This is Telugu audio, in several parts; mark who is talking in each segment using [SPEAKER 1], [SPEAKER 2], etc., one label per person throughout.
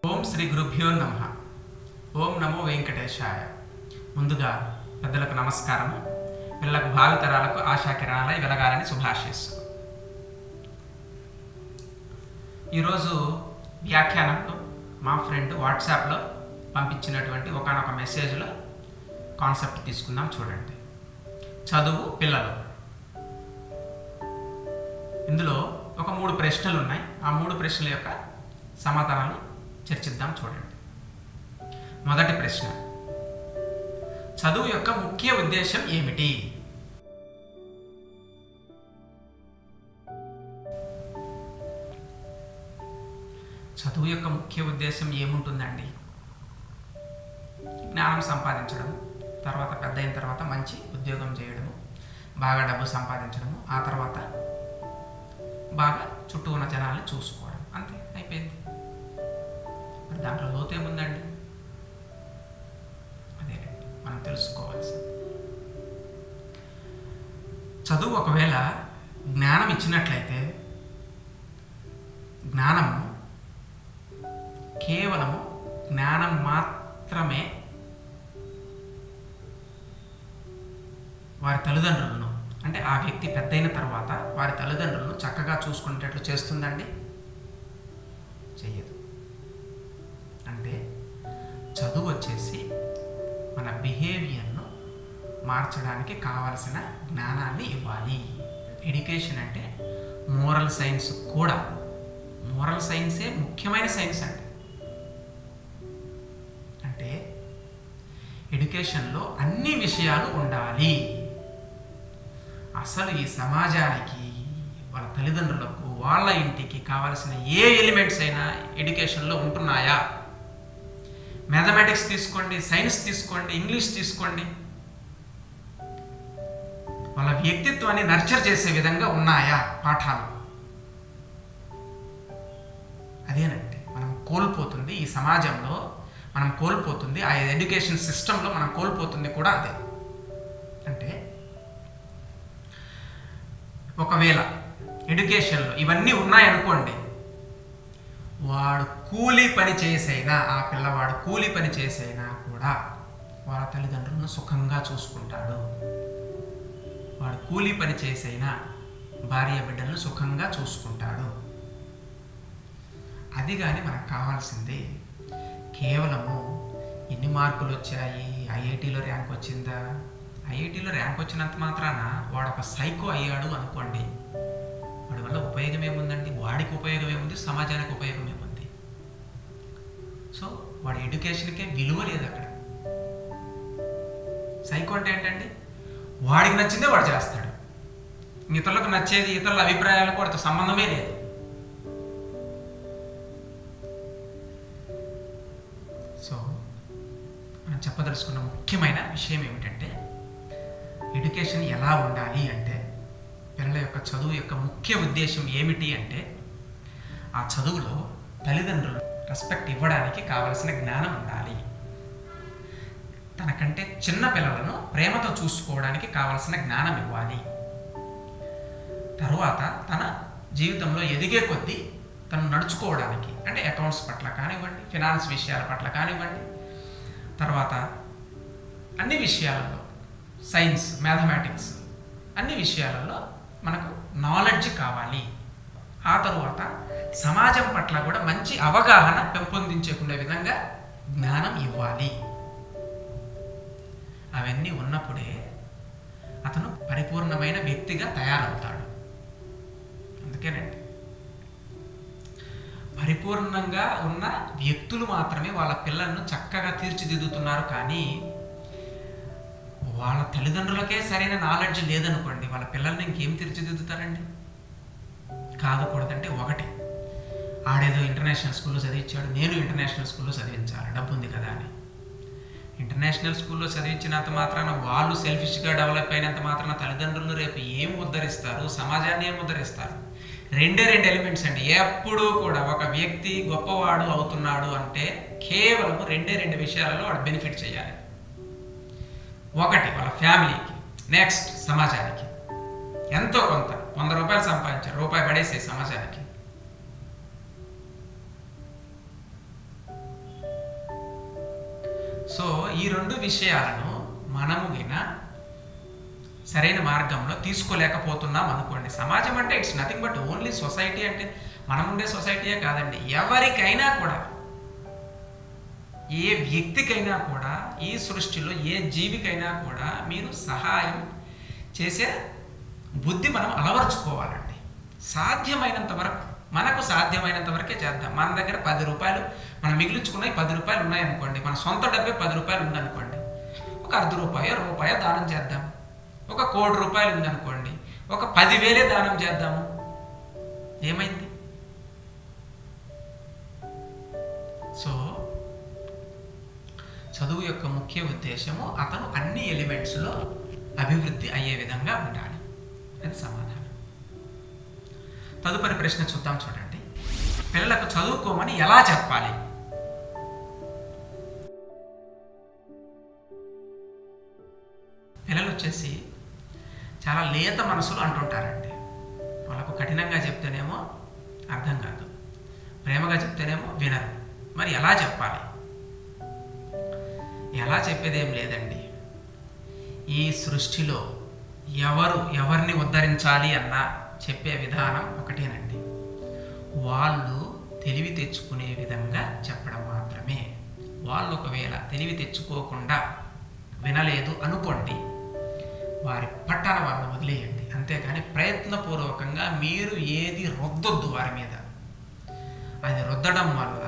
[SPEAKER 1] ఓం శ్రీ గురుభ్యో నమః. ఓం నమో వెంకటేశాయ. ముందుగా పెద్దలకు నమస్కారము. పిల్లలకు భావితరాలకు ఆశాకిరణాలై వెలగాలని శుభాశిస్తూ ఈరోజు వ్యాఖ్యానంలో మా ఫ్రెండ్ వాట్సాప్లో పంపించినటువంటి ఒకానొక మెసేజ్లో కాన్సెప్ట్ తీసుకుందాం. చూడండి, చదువు పిల్లలు. ఇందులో ఒక 3 ప్రశ్నలు ఉన్నాయి. ఆ 3 ప్రశ్నల యొక్క సమాధానాలు చర్చిద్దాం. చూడండి. మొదటి ప్రశ్న, చదువు యొక్క ముఖ్య ఉద్దేశం ఏమిటి? చదువు యొక్క ముఖ్య ఉద్దేశం ఏముంటుందండి? జ్ఞానం సంపాదించడం, తర్వాత పెద్ద అయిన తర్వాత మంచి ఉద్యోగం చేయడము, బాగా డబ్బు సంపాదించడము, ఆ తర్వాత బాగా చుట్టూ ఉన్న జనాల్ని చూసుకోవడం, అంతే, అయిపోయింది. మరి దాంట్లో లోతేముందండి? అదేనండి మనం తెలుసుకోవాల్సింది. చదువు ఒకవేళ జ్ఞానం ఇచ్చినట్లయితే, జ్ఞానము కేవలము జ్ఞానం మాత్రమే వారి తల్లిదండ్రులను, అంటే ఆ వ్యక్తి పెద్దయిన తర్వాత వారి తల్లిదండ్రులను చక్కగా చూసుకునేటట్లు చేస్తుందండి? చెయ్యదు. అంటే చదువు వచ్చేసి మన బిహేవియర్ను మార్చడానికి కావలసిన జ్ఞానాన్ని ఇవ్వాలి. ఎడ్యుకేషన్ అంటే మోరల్ సైన్స్ కూడా. మోరల్ సైన్సే ముఖ్యమైన సైన్స్ అండి. అంటే ఎడ్యుకేషన్లో అన్ని విషయాలు ఉండాలి. అసలు ఈ సమాజానికి, వాళ్ళ తల్లిదండ్రులకు, వాళ్ళ ఇంటికి కావాల్సిన ఏ ఎలిమెంట్స్ అయినా ఎడ్యుకేషన్లో ఉంటున్నాయా? మ్యాథమెటిక్స్ తీసుకోండి, సైన్స్ తీసుకోండి, ఇంగ్లీష్ తీసుకోండి, వాళ్ళ వ్యక్తిత్వాన్ని నర్చర్ చేసే విధంగా ఉన్నాయా పాఠాలు? అదేనండి మనం కోల్పోతుంది ఈ సమాజంలో, మనం కోల్పోతుంది ఆ ఎడ్యుకేషన్ సిస్టంలో, మనం కోల్పోతుంది కూడా అదే. అంటే ఒకవేళ ఎడ్యుకేషన్లో ఇవన్నీ ఉన్నాయనుకోండి, వాడు కూలీ పని చేసైనా, ఆ పిల్లవాడు కూలీ పని చేసైనా కూడా వాళ్ళ తల్లిదండ్రులను సుఖంగా చూసుకుంటాడు. వాడు కూలీ పని చేసైనా భార్య బిడ్డలను సుఖంగా చూసుకుంటాడు. అది కానీ మనకు కావాల్సింది కేవలము ఎన్ని మార్కులు వచ్చాయి, ఐఐటీలో ర్యాంక్ వచ్చిందా, ఐఐటీలో ర్యాంక్ వచ్చినంత మాత్రాన వాడు ఒక సైకో అయ్యాడు అనుకోండి, వాడి వల్ల ఉపయోగం ఏముందండి? వాడికి ఉపయోగం ఏముంది? సమాజానికి ఉపయోగం ఏముంది? సో వాడి ఎడ్యుకేషన్కే విలువ లేదు అక్కడ. సైకో అంటే ఏంటండి? వాడికి నచ్చిందే వాడు చేస్తాడు, ఇతరులకు నచ్చేది, ఇతరుల అభిప్రాయాలకు వాడితో సంబంధమే లేదు. సో మనం చెప్పదలుచుకున్న ముఖ్యమైన విషయం ఏమిటంటే, ఎడ్యుకేషన్ ఎలా ఉండాలి అంటే, పిల్లల యొక్క చదువు యొక్క ముఖ్య ఉద్దేశం ఏమిటి అంటే, ఆ చదువులో తల్లిదండ్రులు రెస్పెక్ట్ ఇవ్వడానికి కావలసిన జ్ఞానం ఉండాలి. తనకంటే చిన్న పిల్లలను ప్రేమతో చూసుకోవడానికి కావలసిన జ్ఞానం ఇవ్వాలి. తరువాత తన జీవితంలో ఎదిగే కొద్దీ తను నడుచుకోవడానికి, అంటే అకౌంట్స్ పట్ల కానివ్వండి, ఫినాన్స్ విషయాల పట్ల కానివ్వండి, తర్వాత అన్ని విషయాలలో, సైన్స్, మ్యాథమెటిక్స్, అన్ని విషయాలలో మనకు నాలెడ్జ్ కావాలి. ఆ తరువాత సమాజం పట్ల కూడా మంచి అవగాహన పెంపొందించుకునే విధంగా జ్ఞానం ఇవ్వాలి. అవన్నీ ఉన్నప్పుడే అతను పరిపూర్ణమైన వ్యక్తిగా తయారవుతాడు. అందుకేనండి పరిపూర్ణంగా ఉన్న వ్యక్తులు మాత్రమే వాళ్ళ పిల్లలను చక్కగా తీర్చిదిద్దుతున్నారు. కానీ వాళ్ళ తల్లిదండ్రులకే సరైన నాలెడ్జ్ లేదనుకోండి, వాళ్ళ పిల్లల్ని ఇంకేం తీర్చిదిద్దుతారండి? కాదకూడదంటే, ఒకటి, ఆడేదో ఇంటర్నేషనల్ స్కూల్లో చదివించాడు, నేను ఇంటర్నేషనల్ స్కూల్లో చదివించాలి, డబ్బు ఉంది కదా అని. ఇంటర్నేషనల్ స్కూల్లో చదివించినంత మాత్రాన, వాళ్ళు సెల్ఫిష్గా డెవలప్ అయినంత మాత్రాన తల్లిదండ్రులను రేపు ఏం ఉద్ధరిస్తారు? సమాజాన్ని ఏం ఉద్ధరిస్తారు? రెండే 2 ఎలిమెంట్స్ అండి. ఎప్పుడూ కూడా ఒక వ్యక్తి గొప్పవాడు అవుతున్నాడు అంటే కేవలం 2 విషయాలలో వాడు బెనిఫిట్ చేయాలి. ఒకటి వాళ్ళ ఫ్యామిలీకి, నెక్స్ట్ సమాజానికి. ఎంతో కొంత 100 రూపాయలు సంపాదించారు, రూపాయి పడేసే సమాజానికి. సో ఈ 2 విషయాలను మనము సరైన మార్గంలో తీసుకోలేకపోతున్నాం అనుకోండి. సమాజం అంటే it's nothing but only society. అంటే మనం ఉండే సొసైటీయే కాదండి, ఎవరికైనా కూడా, ఏ వ్యక్తికైనా కూడా, ఈ సృష్టిలో ఏ జీవికైనా కూడా మీరు సహాయం చేసే బుద్ధి మనం అలవరుచుకోవాలండి. సాధ్యమైనంత వరకు, మనకు సాధ్యమైనంత వరకే చేద్దాం. మన దగ్గర 10 రూపాయలు మనం మిగిలించుకున్నాయి, 10 రూపాయలు ఉన్నాయనుకోండి, మన సొంత డబ్బే 10 రూపాయలు ఉందనుకోండి, ఒక ₹1 దానం చేద్దాం. ఒక ₹1,00,00,000 ఉందనుకోండి, ఒక 10,000 దానం చేద్దాము. ఏమైంది? సో చదువు యొక్క ముఖ్య ఉద్దేశము అతను అన్ని ఎలిమెంట్స్లో అభివృద్ధి అయ్యే విధంగా ఉండాలి. అది సమాధానం. తదుపరి ప్రశ్న చూద్దాం, చూడండి. పిల్లలకు చదువుకోమని ఎలా చెప్పాలి? పిల్లలు వచ్చేసి చాలా లేత మనసులు అంటుంటారండి. వాళ్ళకు కఠినంగా చెప్తేనేమో అర్థం కాదు, ప్రేమగా చెప్తేనేమో వినరు. మరి ఎలా చెప్పాలి? ఎలా చెప్పేదేం లేదండి. ఈ సృష్టిలో ఎవరిని ఉద్ధరించాలి అన్నా చెప్పే విధానం ఒకటేనండి, వాళ్ళు తెలివి తెచ్చుకునే విధంగా చెప్పడం మాత్రమే. వాళ్ళు ఒకవేళ తెలివి తెచ్చుకోకుండా వినలేదు అనుకోండి, వారి పట్టాల వాళ్ళని వదిలేయండి. అంతేకాని ప్రయత్నపూర్వకంగా మీరు ఏది రుద్దొద్దు వారి మీద. అది రుద్దడం వల్ల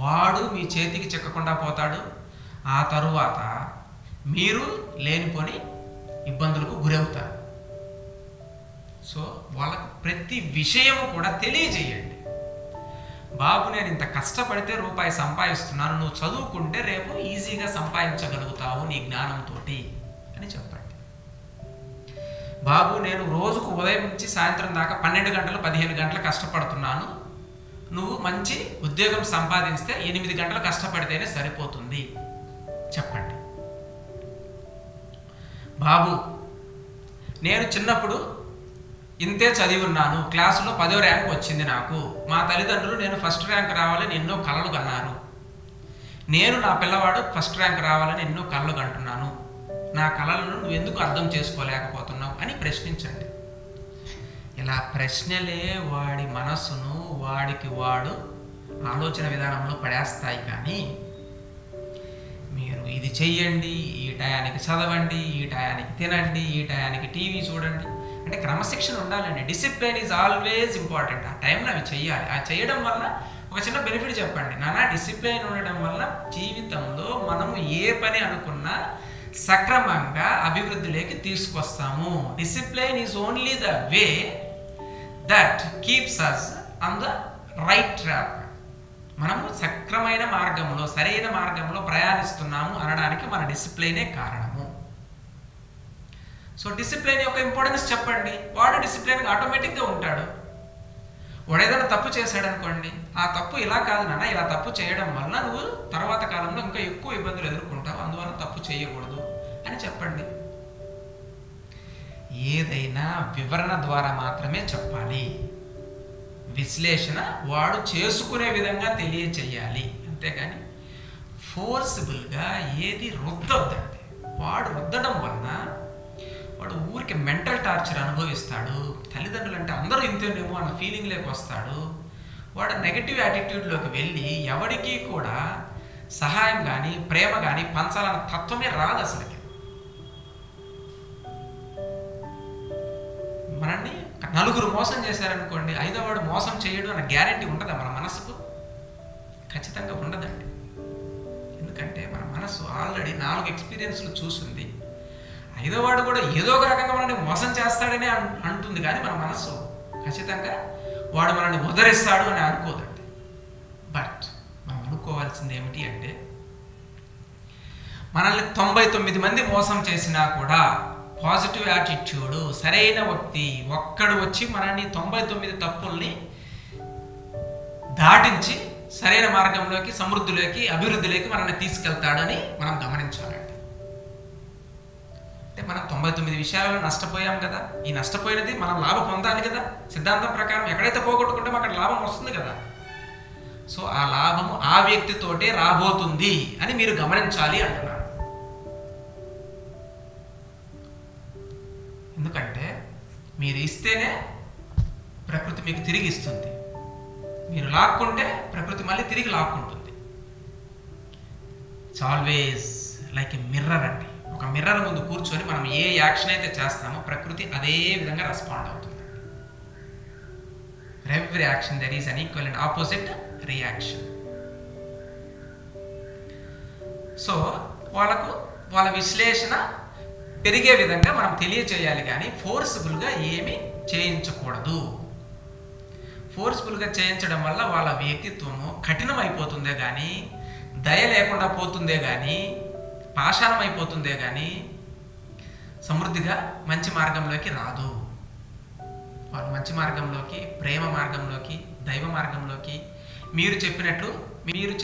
[SPEAKER 1] వాడు మీ చేతికి చిక్కకుండా పోతాడు. ఆ తరువాత మీరు లేనిపోని ఇబ్బందులకు గురవుతారు. సో వాళ్ళకు ప్రతి విషయము కూడా తెలియజేయండి. బాబు, నేను ఇంత కష్టపడితే రూపాయి సంపాదిస్తున్నాను, నువ్వు చదువుకుంటే రేపు ఈజీగా సంపాదించగలుగుతావు నీ జ్ఞానంతో అని చెప్పండి. బాబు, నేను రోజుకు ఉదయం నుంచి సాయంత్రం దాకా 12 గంటలు 15 గంటలు కష్టపడుతున్నాను, నువ్వు మంచి ఉద్యోగం సంపాదిస్తే 8 గంటలు కష్టపడితేనే సరిపోతుంది చెప్పండి. బాబు, నేను చిన్నప్పుడు ఇంతే చదివి ఉన్నాను, క్లాసులో 10వ ర్యాంక్ వచ్చింది నాకు, మా తల్లిదండ్రులు నేను ఫస్ట్ ర్యాంక్ రావాలని ఎన్నో కలలు కన్నారు, నేను నా పిల్లవాడు ఫస్ట్ ర్యాంక్ రావాలని ఎన్నో కలలు కంటున్నాను, నా కలలను నువ్వు ఎందుకు అర్థం చేసుకోలేకపోతున్నావు అని ప్రశ్నించండి. ఇలా ప్రశ్నలే వాడి మనస్సును వాడికి వాడు ఆలోచన విధానంలో పడేస్తాయి. కానీ మీరు ఇది చెయ్యండి, ఈ టయానికి చదవండి, ఈ టయానికి తినండి, ఈ టయానికి టీవీ చూడండి అంటే క్రమశిక్షణ ఉండాలండి. Discipline is always important. ఆ టైంలో అవి చెయ్యాలి. ఆ చేయడం వల్ల ఒక చిన్న బెనిఫిట్ చెప్పండి. నానా డిసిప్లిన్ ఉండడం వల్ల జీవితంలో మనము ఏ పని అనుకున్నా సక్రమంగా అభివృద్ధిలోకి తీసుకొస్తాము. Discipline is only the way that keeps us on the right track. మనము సక్రమైన మార్గంలో, సరైన మార్గంలో ప్రయాణిస్తున్నాము అనడానికి మన డిసిప్లైనే కారణము. సో డిసిప్లైన్ యొక్క ఇంపార్టెన్స్ చెప్పండి. వాడు డిసిప్లైన్గా ఆటోమేటిక్గా ఉంటాడు. వాడు ఏదైనా తప్పు చేశాడు అనుకోండి, ఆ తప్పు ఇలా కాదు నాన్న, ఇలా తప్పు చేయడం వల్ల నువ్వు తర్వాత కాలంలో ఇంకా ఎక్కువ ఇబ్బందులు ఎదుర్కొంటావు, అందువల్ల తప్పు చేయకూడదు అని చెప్పండి. ఏదైనా వివరణ ద్వారా మాత్రమే చెప్పాలి. విశ్లేషణ వాడు చేసుకునే విధంగా తెలియచేయాలి. అంతేగాని ఫోర్సిబుల్గా ఏది రుద్దొద్దండి. వాడు రుద్దడం వలన వాడు ఊరికి మెంటల్ టార్చర్ అనుభవిస్తాడు. తల్లిదండ్రులు అంటే అందరూ ఇంతేనేమో అన్న ఫీలింగ్లోకి వస్తాడు. వాడు నెగటివ్ యాటిట్యూడ్లోకి వెళ్ళి ఎవరికీ కూడా సహాయం కానీ ప్రేమ కానీ పంచాలన్న తత్వమే రాదు అసలుకి. మనల్ని నలుగురు మోసం చేశారనుకోండి, 5వ వాడు మోసం చేయడు అన్న గ్యారెంటీ ఉంటుందా మన మనసుకు? ఖచ్చితంగా ఉండదండి. ఎందుకంటే మన మనసు ఆల్రెడీ 4 ఎక్స్పీరియన్స్లు చూసింది. 5వ వాడు కూడా ఏదో ఒక రకంగా మనల్ని మోసం చేస్తాడని అంటుంది, కానీ మన మనసు ఖచ్చితంగా వాడు మనల్ని ఉద్ధరిస్తాడు అని అనుకోదండి. బట్ మనం అనుకోవాల్సింది ఏమిటి అంటే, మనల్ని 99 మంది మోసం చేసినా కూడా పాజిటివ్ యాటిట్యూడ్, సరైన వ్యక్తి ఒక్కడు వచ్చి మనల్ని 99 తప్పుల్ని దాటించి సరైన మార్గంలోకి, సమృద్ధిలోకి, అభివృద్ధిలోకి మనల్ని తీసుకెళ్తాడని మనం గమనించాలండి. అంటే మనం 99 విషయాలలో నష్టపోయాం కదా, ఈ నష్టపోయినది మనం లాభం పొందాలి కదా. సిద్ధాంతం ప్రకారం ఎక్కడైతే పోగొట్టుకుంటామో అక్కడ లాభం వస్తుంది కదా. సో ఆ లాభము ఆ వ్యక్తితోటే రాబోతుంది అని మీరు గమనించాలి అంటున్నాను. ఎందుకంటే మీరు ఇస్తేనే ప్రకృతి మీకు తిరిగి ఇస్తుంది, మీరు లాక్కుంటే ప్రకృతి మళ్ళీ తిరిగి లాక్కుంటుంది. It's always like a mirror అండి. ఒక మిర్రర్ ముందు కూర్చొని మనం ఏ యాక్షన్ అయితే చేస్తామో ప్రకృతి అదే విధంగా రెస్పాండ్ అవుతుంది. For every action there is an equal and opposite reaction. So వాళ్ళ విశ్లేషణ పెరిగే విధంగా మనం తెలియచేయాలి, కానీ ఫోర్స్ఫుల్గా ఏమీ చేయించకూడదు. ఫోర్స్ఫుల్గా చేయించడం వల్ల వాళ్ళ వ్యక్తిత్వము కఠినం అయిపోతుందే కానీ, దయ లేకుండా పోతుందే కానీ, పాషాణం అయిపోతుందే కానీ సమృద్ధిగా మంచి మార్గంలోకి రాదు. వాళ్ళు మంచి మార్గంలోకి, ప్రేమ మార్గంలోకి, దైవ మార్గంలోకి, మీరు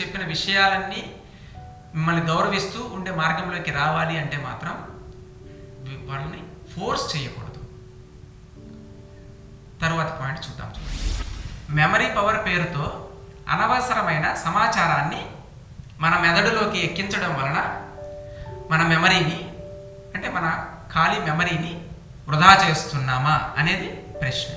[SPEAKER 1] చెప్పిన విషయాలన్నీ మిమ్మల్ని గౌరవిస్తూ ఉండే మార్గంలోకి రావాలి అంటే మాత్రం వాళ్ళని ఫోర్స్ చేయకూడదు. తరువాత పాయింట్ చూద్దాం. మెమరీ పవర్ పేరుతో అనవసరమైన సమాచారాన్ని మన మెదడులోకి ఎక్కించడం వలన మన మెమరీని, అంటే మన ఖాళీ మెమరీని వృధా చేస్తున్నామా అనేది ప్రశ్న.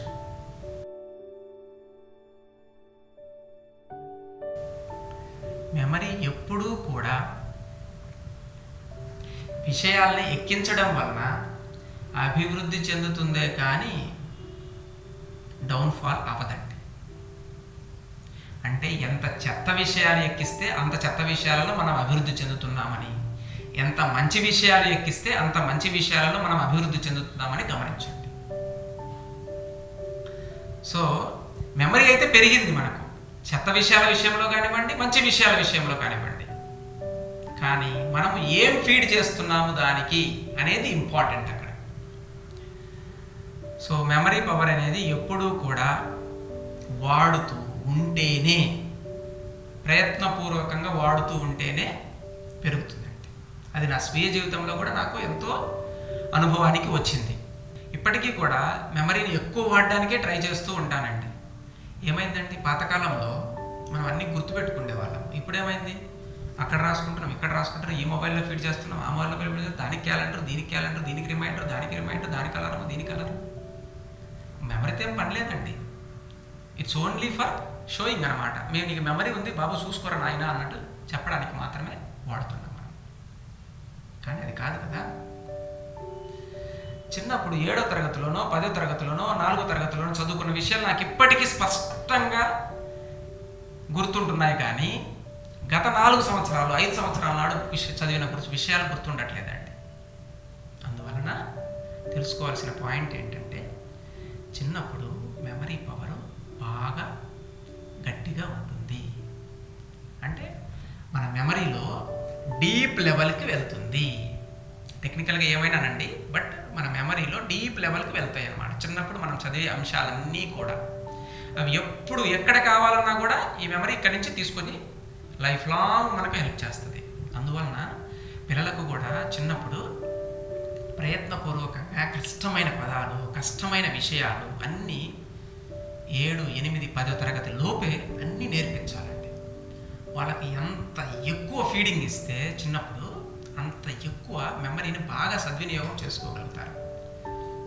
[SPEAKER 1] మెమరీ ఎప్పుడూ కూడా విషయాల్ని ఎక్కించడం వలన అభివృద్ధి చెందుతుందే కానీ డౌన్ఫాల్ అవ్వదండి. అంటే ఎంత చెత్త విషయాలు ఎక్కిస్తే అంత చెత్త విషయాలలో మనం అభివృద్ధి చెందుతున్నామని, ఎంత మంచి విషయాలు ఎక్కిస్తే అంత మంచి విషయాలలో మనం అభివృద్ధి చెందుతున్నామని గమనించండి. సో మెమరీ అయితే పెరిగింది మనకు, చెత్త విషయాల విషయంలో కానివ్వండి, మంచి విషయాల విషయంలో కానివ్వండి. కానీ మనం ఏం ఫీడ్ చేస్తున్నాము దానికి అనేది ఇంపార్టెంట్ అక్కడ. సో మెమరీ పవర్ అనేది ఎప్పుడూ కూడా వాడుతూ ఉంటేనే, ప్రయత్నపూర్వకంగా వాడుతూ ఉంటేనే పెరుగుతుందండి. అది నా స్వీయ జీవితంలో కూడా నాకు ఎంతో అనుభవానికి వచ్చింది. ఇప్పటికీ కూడా మెమరీని ఎక్కువ వాడడానికే ట్రై చేస్తూ ఉంటానండి. ఏమైందండి, పాతకాలంలో మనం అన్నీ గుర్తుపెట్టుకునే వాళ్ళం. ఇప్పుడేమైంది, అక్కడ రాసుకుంటున్నాం, ఇక్కడ రాసుకుంటున్నాం, ఈ మొబైల్లో ఫీడ్ చేస్తున్నాం, ఆ మొబైల్లో ఫీడ్ చేస్తున్నాం, దానికి క్యాలెండర్, దీనికి క్యాలెండర్, దీనికి రిమైండర్, దానికి రిమైండర్, దానికి అలారం, దీనికి అలారం. మెమరీతో ఏం పని లేదండి. ఇట్స్ ఓన్లీ ఫర్ షోయింగ్ అనమాట. మేము నీకు మెమరీ ఉంది బాబు చూసుకోరా నాయన అన్నట్టు చెప్పడానికి మాత్రమే వాడుతున్నాం మనం. కానీ అది కాదు కదా. చిన్నప్పుడు 7వ తరగతిలోనో 10వ తరగతిలోనో 4వ తరగతిలోనో చదువుకున్న విషయాలు నాకు ఇప్పటికీ స్పష్టంగా గుర్తుంటున్నాయి, కానీ గత 4 సంవత్సరాలు 5 సంవత్సరాల నాడు చదివిన విషయాలు గుర్తుండట్లేదండి. అందువలన తెలుసుకోవాల్సిన పాయింట్ ఏంటంటే, చిన్నప్పుడు మెమరీ పవర్ బాగా గట్టిగా ఉంటుంది. అంటే మన మెమరీలో డీప్ లెవెల్కి వెళ్తుంది. టెక్నికల్గా ఏమైనానండి, బట్ మన మెమరీలో డీప్ లెవెల్కి వెళ్తాయి అన్నమాట. చిన్నప్పుడు మనం చదివే అంశాలన్నీ కూడా అవి ఎప్పుడు ఎక్కడ కావాలన్నా కూడా ఈ మెమరీ ఇక్కడి నుంచి తీసుకొని లైఫ్ లాంగ్ మనకు హెల్ప్ చేస్తుంది. అందువలన పిల్లలకు కూడా చిన్నప్పుడు ప్రయత్నపూర్వకంగా కష్టమైన పదాలు, కష్టమైన విషయాలు అన్నీ 7, 8, 10వ తరగతి లోపే అన్నీ నేర్పించాలండి. వాళ్ళకి ఎంత ఎక్కువ ఫీడింగ్ ఇస్తే చిన్నప్పుడు అంత ఎక్కువ మెమరీని బాగా సద్వినియోగం చేసుకోగలుగుతారు.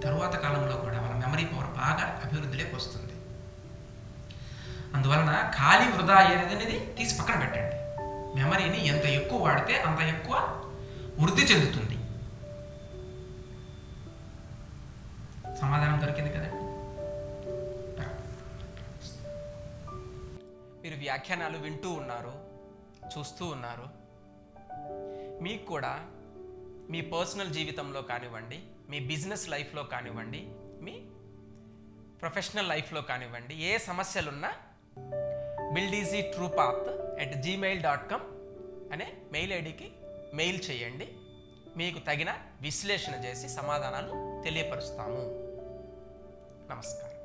[SPEAKER 1] తరువాత కాలంలో కూడా వాళ్ళ మెమరీ పవర్ బాగా అభివృద్ధిలోకి వస్తుంది. అందువలన ఖాళీ వృధా అనేది తీసి పక్కన పెట్టండి. మెమరీని ఎంత ఎక్కువ వాడితే అంత ఎక్కువ వృద్ధి చెందుతుంది. సమాధానం దొరికింది కదండి. మీరు వ్యాఖ్యానాలు వింటూ ఉన్నారు, చూస్తూ ఉన్నారు. మీకు కూడా మీ పర్సనల్ జీవితంలో కానివ్వండి, మీ బిజినెస్ లైఫ్లో కానివ్వండి, మీ ప్రొఫెషనల్ లైఫ్లో కానివ్వండి, ఏ సమస్యలున్నా buildeasytruepath@gmail.com అనే మెయిల్ ఐడికి మెయిల్ చేయండి. మీకు తగిన విశ్లేషణ చేసి సమాధానాలు తెలియపరుస్తాము. నమస్కారం.